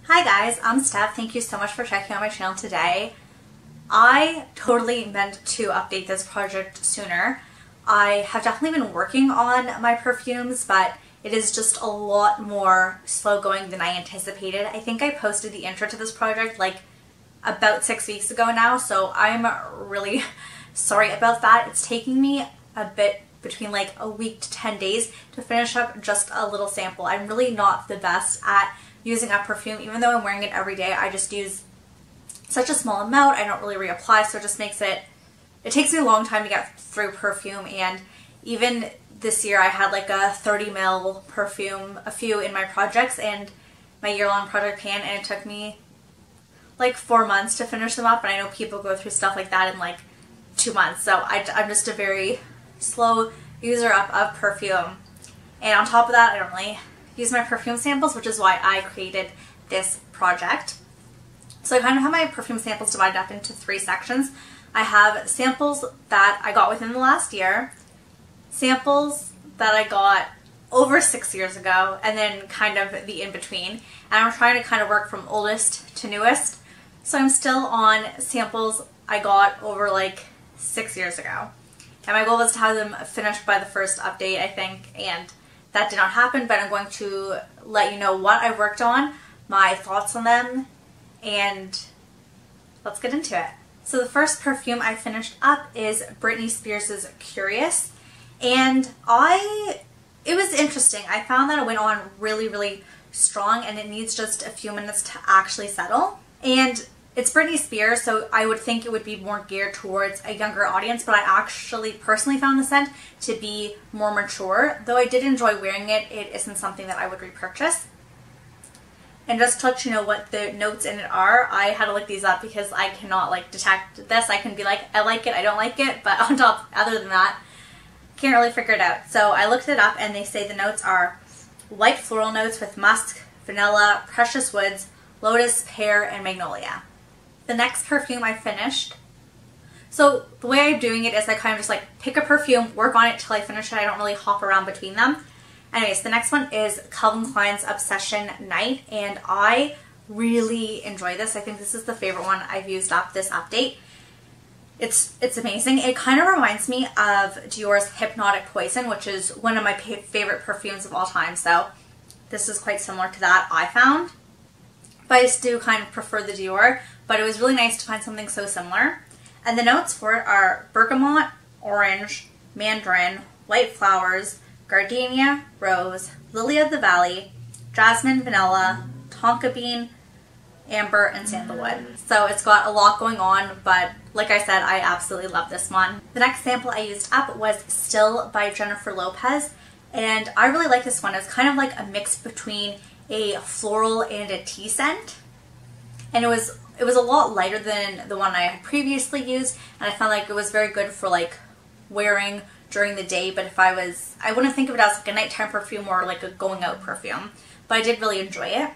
Hi guys, I'm Steph. Thank you so much for checking out my channel today. I totally meant to update this project sooner. I have definitely been working on my perfumes, but it is just a lot more slow going than I anticipated. I think I posted the intro to this project like about 6 weeks ago now, so I'm really sorry about that. It's taking me a bit between like a week to 10 days to finish up just a little sample. I'm really not the best at using up perfume. Even though I'm wearing it every day, I just use such a small amount. I don't really reapply, so it just makes it takes me a long time to get through perfume. And even this year I had like a 30 ml perfume, a few in my projects and my year-long project pan, and it took me like 4 months to finish them up. And I know people go through stuff like that in like 2 months, so I'm just a very slow user up of perfume. And on top of that, I don't really use my perfume samples, which is why I created this project. So I kind of have my perfume samples divided up into 3 sections. I have samples that I got within the last year, samples that I got over 6 years ago, and then kind of the in-between. And I'm trying to kind of work from oldest to newest. So I'm still on samples I got over like 6 years ago. And my goal was to have them finished by the first update, I think, and that did not happen, but I'm going to let you know what I worked on, my thoughts on them, and let's get into it. So the first perfume I finished up is Britney Spears' Curious, and it was interesting. I found that it went on really strong, and it needs just a few minutes to actually settle. And it's Britney Spears, so I would think it would be more geared towards a younger audience, but I actually personally found the scent to be more mature. Though I did enjoy wearing it, it isn't something that I would repurchase. And just to let you know what the notes in it are, I had to look these up because I cannot like detect this. I can be like, I like it, I don't like it, but on top, other than that, can't really figure it out. So I looked it up and they say the notes are light floral notes with musk, vanilla, precious woods, lotus, pear, and magnolia. The next perfume I finished, so the way I'm doing it is I kind of just like pick a perfume, work on it till I finish it. I don't really hop around between them. Anyways, the next one is Klein's Obsession Night, and I really enjoy this. I think this is the favorite one I've used up this update. It's amazing. It kind of reminds me of Dior's Hypnotic Poison, which is one of my favorite perfumes of all time. So this is quite similar to that, I found. But I just do kind of prefer the Dior, but it was really nice to find something so similar. And the notes for it are bergamot, orange, mandarin, white flowers, gardenia, rose, lily of the valley, jasmine, vanilla, tonka bean, amber, and sandalwood. So it's got a lot going on, but like I said, I absolutely love this one. The next sample I used up was Still by Jennifer Lopez, and I really like this one. It's kind of like a mix between a floral and a tea scent, and it was a lot lighter than the one I had previously used, and I found like it was very good for like wearing during the day. But if I wouldn't think of it as like a nighttime perfume or like a going out perfume, but I did really enjoy it.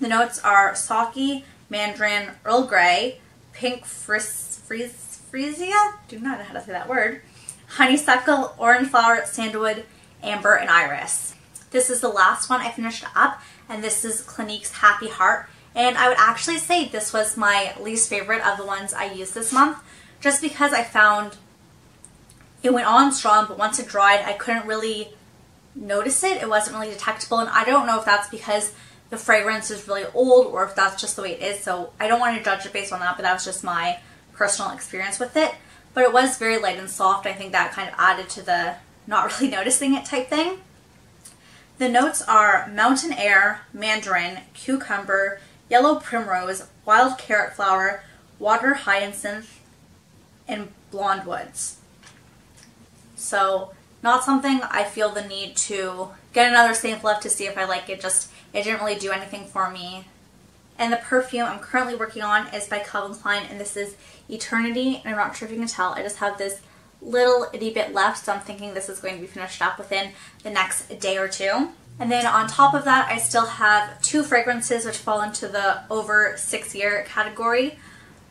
The notes are sake, mandarin, Earl Grey, pink freesia, do not know how to say that word, honeysuckle, orange flower, sandalwood, amber, and iris. This is the last one I finished up, and this is Clinique's Happy Heart. And I would actually say this was my least favorite of the ones I used this month, just because I found it went on strong, but once it dried, I couldn't really notice it. It wasn't really detectable, and I don't know if that's because the fragrance is really old or if that's just the way it is, so I don't want to judge it based on that, but that was just my personal experience with it. But it was very light and soft. I think that kind of added to the not really noticing it type thing. The notes are mountain air, mandarin, cucumber, yellow primrose, wild carrot flower, water hyacinth, and blonde woods. So not something I feel the need to get another sample of to see if I like it. Just it didn't really do anything for me. And the perfume I'm currently working on is by Klein, and this is Eternity. And I'm not sure if you can tell, I just have this little itty bit left, so I'm thinking this is going to be finished up within the next day or two. And then on top of that, I still have 2 fragrances which fall into the over 6 year category.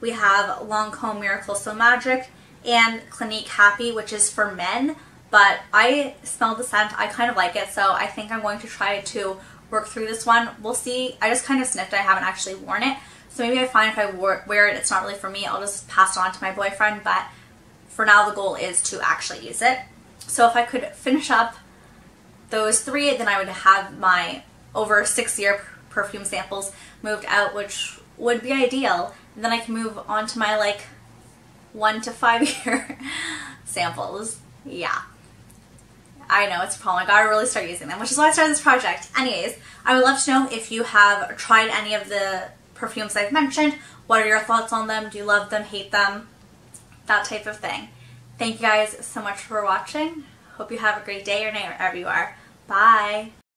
We have Lancome Miracle So Magic and Clinique Happy, which is for men, but I smell the scent, I kind of like it, so I think I'm going to try to work through this one. We'll see. I just kind of sniffed it. I haven't actually worn it. So maybe I find if I wear it, it's not really for me. I'll just pass it on to my boyfriend. But for now, the goal is to actually use it. So if I could finish up those 3, then I would have my over 6-year perfume samples moved out, which would be ideal. And then I can move on to my like 1 to 5 year samples. Yeah. I know it's a problem. I gotta really start using them, which is why I started this project. Anyways, I would love to know if you have tried any of the perfumes I've mentioned. What are your thoughts on them? Do you love them, hate them? That type of thing. Thank you guys so much for watching. Hope you have a great day or night wherever you are. Bye!